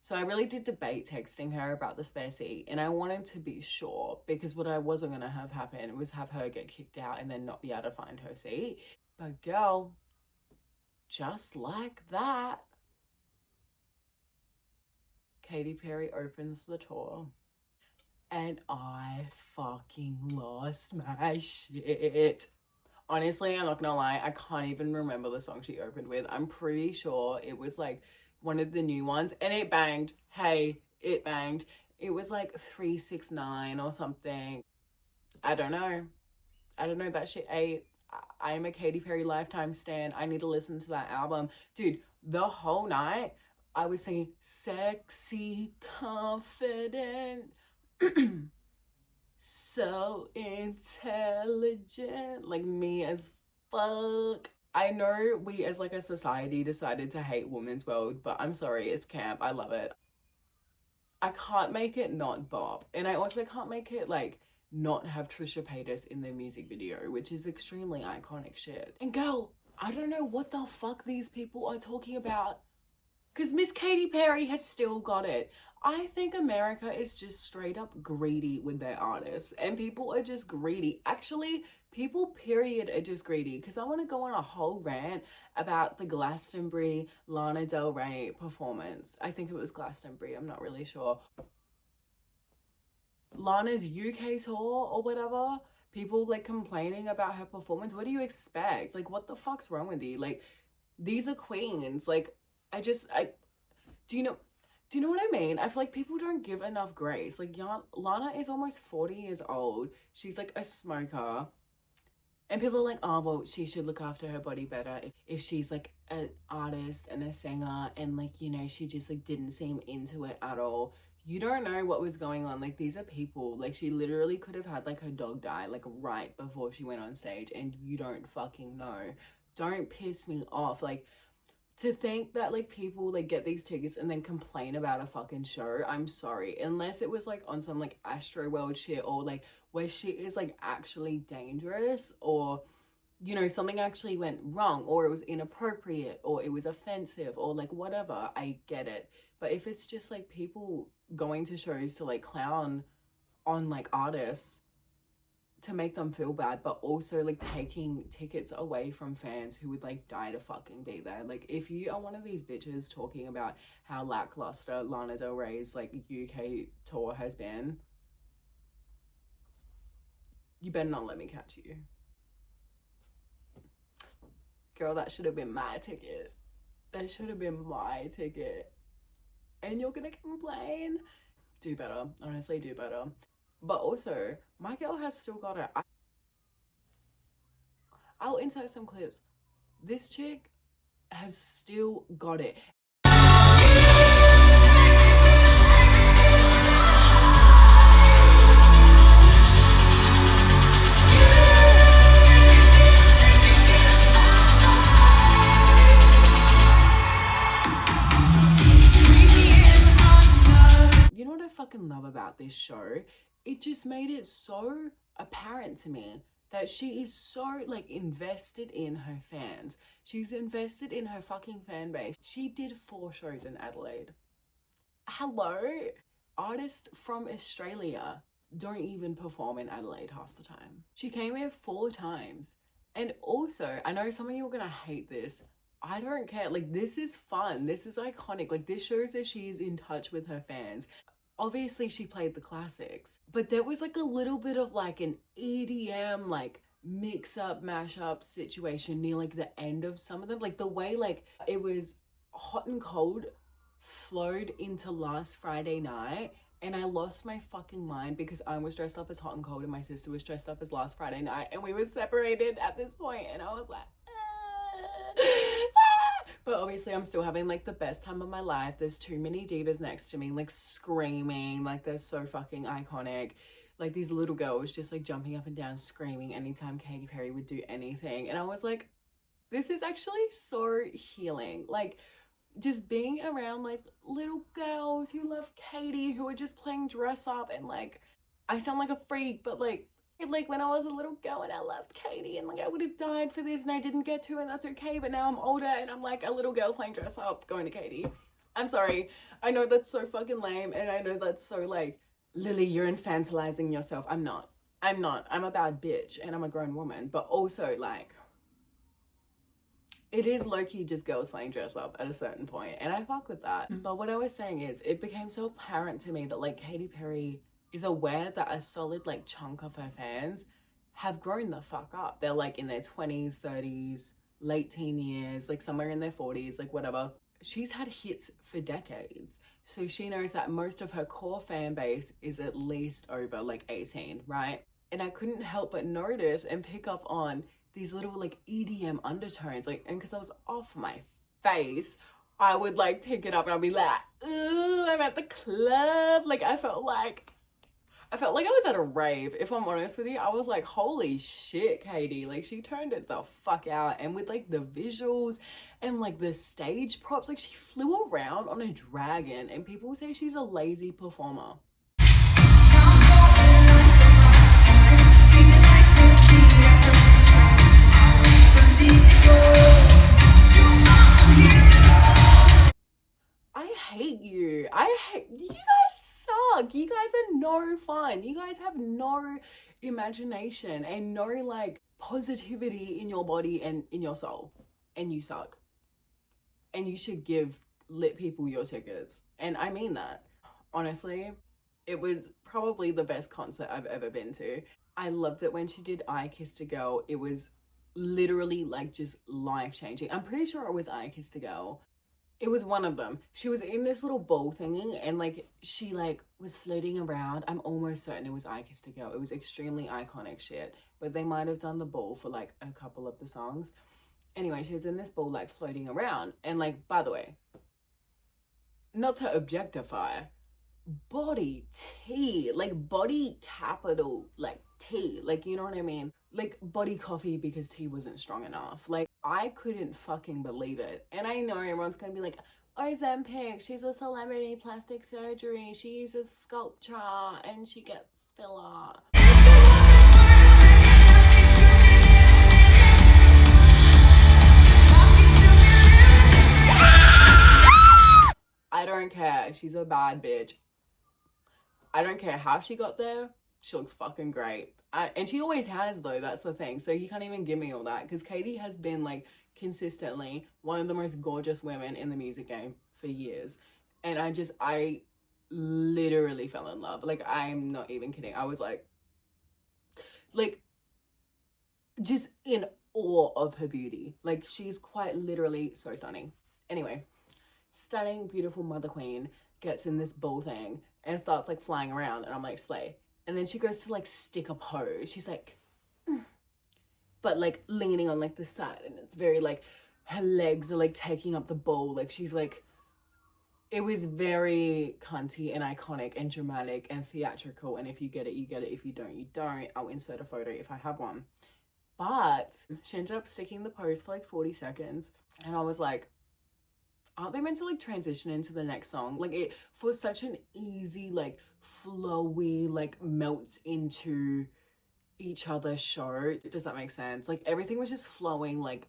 So I really did debate texting her about the spare seat, and I wanted to be sure, because what I wasn't going to have happen was have her get kicked out and then not be able to find her seat. But girl, just like that, Katy Perry opens the tour and I fucking lost my shit. Honestly, I'm not gonna lie, I can't even remember the song she opened with. I'm pretty sure it was like one of the new ones, and it banged. Hey, it banged. It was like 369 or something. I don't know. That shit ate. I am a Katy Perry lifetime stan. I need to listen to that album. Dude, the whole night I was singing sexy, confident, so intelligent, like me as fuck. I know we as like a society decided to hate Women's World, but I'm sorry, it's camp. I love it. I can't make it not bop, and I also can't make it like not have Trisha Paytas in their music video, which is extremely iconic shit. And girl, I don't know what the fuck these people are talking about, because Miss Katy Perry has still got it. I think America is just straight up greedy with their artists, and people are just greedy. Actually, people period are just greedy, because I want to go on a whole rant about the Glastonbury Lana Del Rey performance. I think it was Glastonbury, I'm not really sure. Lana's UK tour or whatever, people like complaining about her performance. What do you expect? Like, what the fuck's wrong with you? Like, these are queens. Like, do you know what I mean? I feel like people don't give enough grace. Like, Lana is almost 40 years old. She's like a smoker. And people are like, oh, well, she should look after her body better if she's like an artist and a singer, and like, you know, she just like didn't seem into it at all. You don't know what was going on. Like, these are people. Like, she literally could have had like her dog die like right before she went on stage, and you don't fucking know. Don't piss me off. Like, to think that like people like get these tickets and then complain about a fucking show, I'm sorry. Unless it was like on some like Astro World shit, or like where shit is like actually dangerous, or, you know, something actually went wrong, or it was inappropriate, or it was offensive, or like whatever, I get it. But if it's just like people going to shows to like clown on like artists to make them feel bad, but also like taking tickets away from fans who would like die to fucking be there. Like, if you are one of these bitches talking about how lackluster Lana Del Rey's like UK tour has been, you better not let me catch you. Girl, that should have been my ticket. That should have been my ticket. And you're gonna complain? Do better. Honestly, do better. But also, my girl has still got it. I'll insert some clips. This chick has still got it. You know what I fucking love about this show? It just made it so apparent to me that she is so like invested in her fans. She's invested in her fucking fan base. She did 4 shows in Adelaide. Hello? Artists from Australia don't even perform in Adelaide half the time. She came here 4 times. And also, I know some of you are gonna hate this. I don't care. Like, this is fun. This is iconic. Like, this shows that she's in touch with her fans. Obviously, she played the classics, but there was like a little bit of like an EDM, like mix up, mash up situation near like the end of some of them. Like, the way like it was Hot and Cold flowed into last Friday night, and I lost my fucking mind because I was dressed up as Hot and Cold and my sister was dressed up as last Friday night, and we were separated at this point, and I was like, But obviously I'm still having like the best time of my life. There's too many divas next to me, like screaming, like they're so fucking iconic. Like, these little girls just like jumping up and down screaming anytime Katy Perry would do anything. And I was like, this is actually so healing. Like, just being around like little girls who love Katy, who are just playing dress up, and like, I sound like a freak, but like when I was a little girl and I loved Katy, and like I would have died for this and I didn't get to, and that's okay. But now I'm older and I'm like a little girl playing dress up going to Katy. I'm sorry. I know that's so fucking lame, and I know that's so like, Lily, you're infantilizing yourself. I'm not. I'm a bad bitch and I'm a grown woman. But also, like, it is low-key just girls playing dress up at a certain point, and I fuck with that. But what I was saying is, it became so apparent to me that like Katy Perry is aware that a solid like chunk of her fans have grown the fuck up. They're like in their 20s, 30s, late teen years, like somewhere in their 40s, like whatever. She's had hits for decades. So she knows that most of her core fan base is at least over like 18, right? And I couldn't help but notice and pick up on these little like EDM undertones, like, and because I was off my face, I would like pick it up and I'd be like, ooh, I'm at the club. Like, I felt like I was at a rave, if I'm honest with you. I was like, holy shit, Katy. Like, she turned it the fuck out. And with like the visuals and like the stage props, like she flew around on a dragon, and people say she's a lazy performer. I hate you. You fun. You guys have no imagination and no like positivity in your body and in your soul, and you suck. And you should give lit people your tickets. And I mean that. Honestly, it was probably the best concert I've ever been to. I loved it when she did I Kissed a Girl. It was literally like just life-changing. I'm pretty sure it was I Kissed a Girl. It was one of them. She was in this little bowl thingy and like she like was floating around. I'm almost certain it was I Kissed a Girl. It was extremely iconic shit. But they might have done the bowl for like a couple of the songs. Anyway, she was in this bowl like floating around. And like, by the way, not to objectify, body tea, like body capital, like tea, like, you know what I mean? Like body coffee because tea wasn't strong enough. Like I couldn't fucking believe it. And I know everyone's gonna be like, Ozempic, she's a celebrity plastic surgery, she uses sculpture and she gets filler. I don't care, she's a bad bitch. I don't care how she got there, she looks fucking great. And she always has though, that's the thing. So you can't even give me all that because Katy has been like consistently one of the most gorgeous women in the music game for years. And I literally fell in love. Like, I'm not even kidding. I was like just in awe of her beauty. Like, she's quite literally so stunning. Anyway, stunning, beautiful mother queen gets in this bull thing and starts like flying around, and I'm like, slay. And then she goes to like stick a pose. She's like, but like leaning on like the side, and it's very like her legs are like taking up the bowl. Like she's like, it was very cunty and iconic and dramatic and theatrical. And if you get it, you get it. If you don't, you don't. I'll insert a photo if I have one. But she ended up sticking the pose for like 40 seconds. And I was like, aren't they meant to like transition into the next song? Like it, for such an easy, like flowy, like melts into each other's show. Does that make sense? Like everything was just flowing like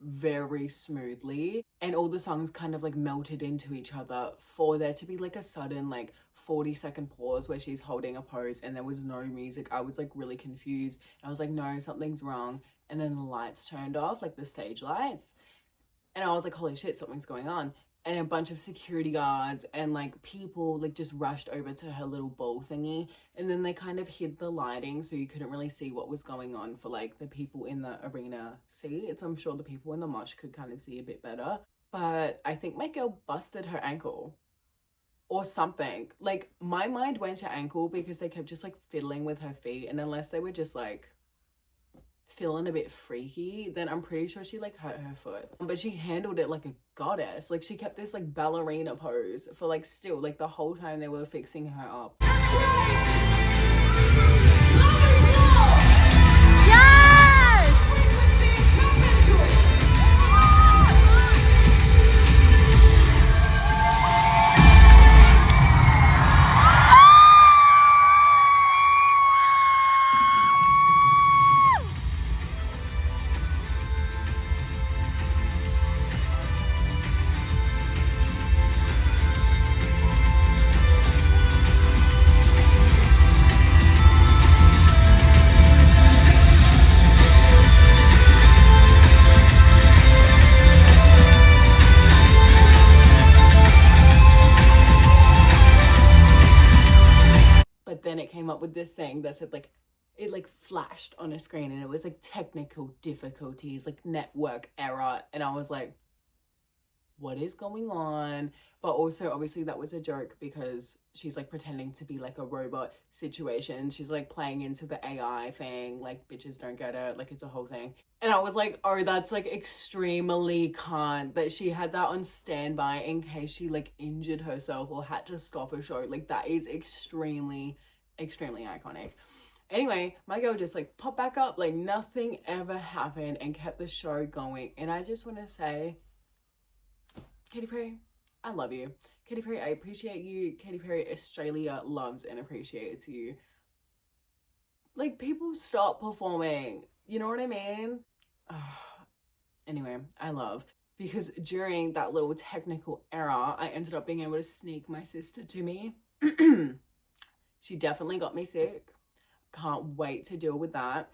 very smoothly, and all the songs kind of like melted into each other for there to be like a sudden like 40-second pause where she's holding a pose and there was no music. I was like really confused. I was like, no, something's wrong. And then the lights turned off, like the stage lights, and I was like, holy shit, something's going on. And a bunch of security guards and like people like just rushed over to her little bowl thingy, and then they kind of hid the lighting so you couldn't really see what was going on for like the people in the arena seats. I'm sure the people in the mosh could kind of see a bit better, but I think my girl busted her ankle or something. Like my mind went to ankle because they kept just like fiddling with her feet, and unless they were just like feeling a bit freaky, then I'm pretty sure she like hurt her foot. But she handled it like a goddess. Like she kept this like ballerina pose for like still like the whole time they were fixing her up. Then it came up with this thing that said like, it like flashed on a screen and it was like technical difficulties, like network error. And I was like, what is going on? But also obviously that was a joke because she's like pretending to be like a robot situation. She's like playing into the AI thing, like bitches don't get it, like it's a whole thing. And I was like, oh, that's like extremely cunt that she had that on standby in case she like injured herself or had to stop a show. Like that is extremely iconic. Anyway, my girl just like popped back up like nothing ever happened and kept the show going. And I just want to say, Katy Perry, I love you. Katy Perry, I appreciate you. Katy Perry, Australia loves and appreciates you. Like, people stop performing. You know what I mean? Anyway, I love. Because during that little technical error, I ended up being able to sneak my sister to me. She definitely got me sick. Can't wait to deal with that.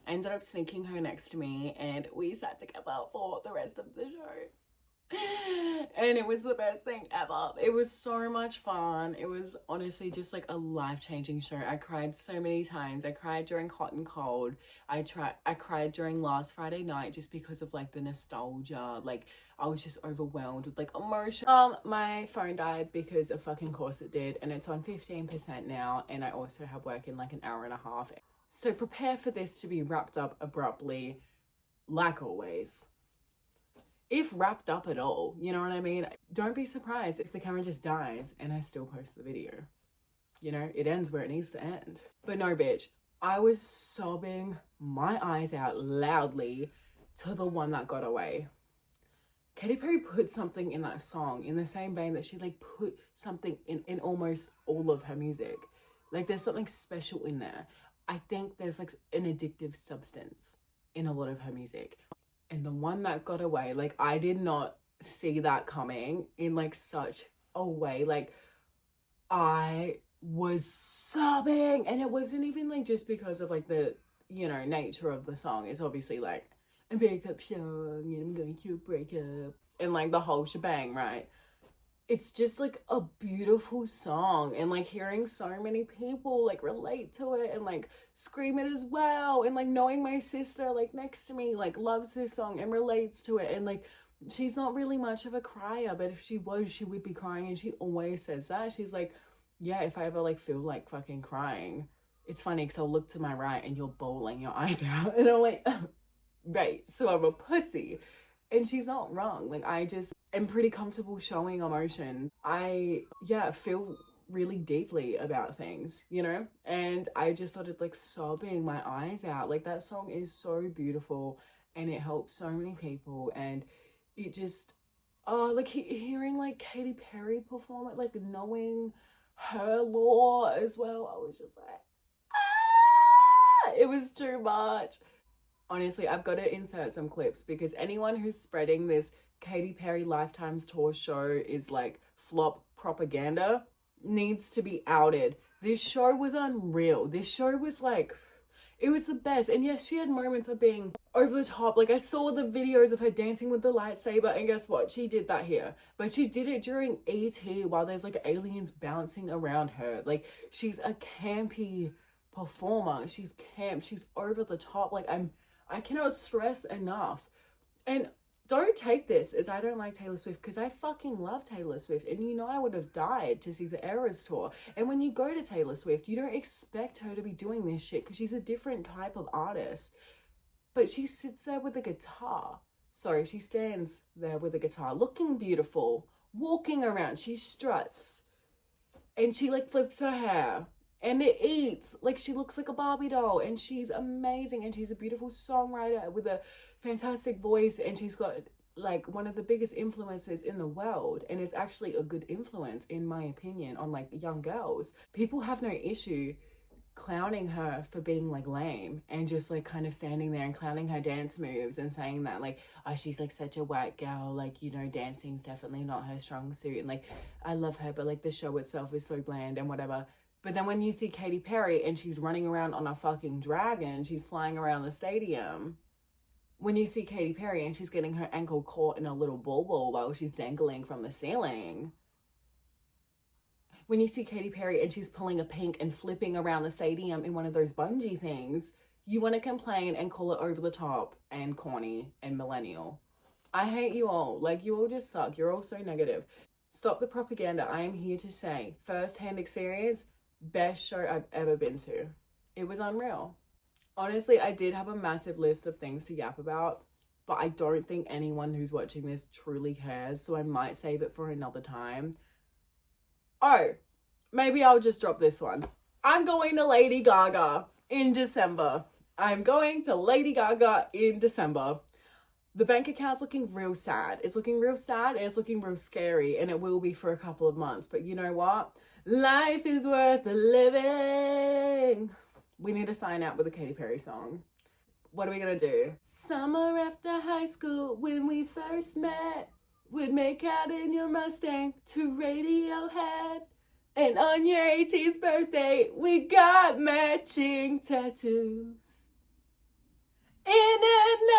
I ended up sneaking her next to me and we sat together for the rest of the show. And it was the best thing ever. It was so much fun. It was honestly just like a life-changing show. I cried so many times. I cried during Hot and Cold. I cried during last Friday night just because of like the nostalgia. Like I was just overwhelmed with like emotion. My phone died because of fucking course it did, and it's on 15% now, and I also have work in like an hour and a half. So prepare for this to be wrapped up abruptly, like always. If wrapped up at all, you know what I mean? Don't be surprised if the camera just dies and I still post the video. You know, it ends where it needs to end. But no, bitch, I was sobbing my eyes out loudly to the one that got away. Katy Perry put something in that song in the same vein that she like put something in almost all of her music. Like there's something special in there. I think there's like an addictive substance in a lot of her music. And the one that got away, like I did not see that coming in like such a way. Like I was sobbing, and it wasn't even like just because of like the, you know, nature of the song. It's obviously like a breakup song and I'm going through a breakup and like the whole shebang, right? It's just like a beautiful song, and like hearing so many people like relate to it and like scream it as well, and like knowing my sister like next to me like loves this song and relates to it, and like she's not really much of a crier, but if she was, she would be crying, and she always says that. She's like, yeah, if I ever like feel like fucking crying, it's funny because I'll look to my right and you're bawling your eyes out, and I'm like, right, so I'm a pussy. And she's not wrong. Like I just am pretty comfortable showing emotions. I feel really deeply about things, you know? And I just started like sobbing my eyes out. Like that song is so beautiful and it helps so many people, and it just like hearing like Katy Perry perform it, like knowing her lore as well, I was just like, it was too much. Honestly, I've got to insert some clips because anyone who's spreading this Katy Perry Lifetime's Tour show is like flop propaganda needs to be outed. This show was unreal. This show was like, it was the best. And yes, she had moments of being over the top. Like I saw the videos of her dancing with the lightsaber, and guess what? She did that here. But she did it during E.T. while there's like aliens bouncing around her. Like she's a campy performer. She's camp. She's over the top. Like I cannot stress enough. And don't take this as I don't like Taylor Swift, because I fucking love Taylor Swift, and you know I would have died to see the Eras tour. And when you go to Taylor Swift, you don't expect her to be doing this shit because she's a different type of artist. But she sits there with a guitar. Sorry, she stands there with a guitar, looking beautiful, walking around. She struts, and she like flips her hair. And it eats, like she looks like a Barbie doll, and she's amazing, and she's a beautiful songwriter with a fantastic voice, and she's got like one of the biggest influences in the world, and is actually a good influence in my opinion on like young girls. People have no issue clowning her for being like lame and just like kind of standing there and clowning her dance moves and saying that like, oh, she's like such a white girl, like, you know, dancing's definitely not her strong suit, and like I love her, but like the show itself is so bland and whatever. But then when you see Katy Perry and she's running around on a fucking dragon, she's flying around the stadium. When you see Katy Perry and she's getting her ankle caught in a little bauble while she's dangling from the ceiling. When you see Katy Perry and she's pulling a pink and flipping around the stadium in one of those bungee things, you want to complain and call it over the top and corny and millennial. I hate you all. Like, you all just suck. You're all so negative. Stop the propaganda. I am here to say, first-hand experience, best show I've ever been to. It was unreal. Honestly, I did have a massive list of things to yap about, but I don't think anyone who's watching this truly cares, so I might save it for another time. Oh, maybe I'll just drop this one. I'm going to Lady Gaga in December. I'm going to Lady Gaga in December. The bank account's looking real sad. It's looking real sad and it's looking real scary, and it will be for a couple of months. But you know what? Life is worth the living. We need to sign out with a Katy Perry song. What are we gonna do? Summer after high school, when we first met, we'd make out in your Mustang to Radiohead. And on your 18th birthday, we got matching tattoos. In and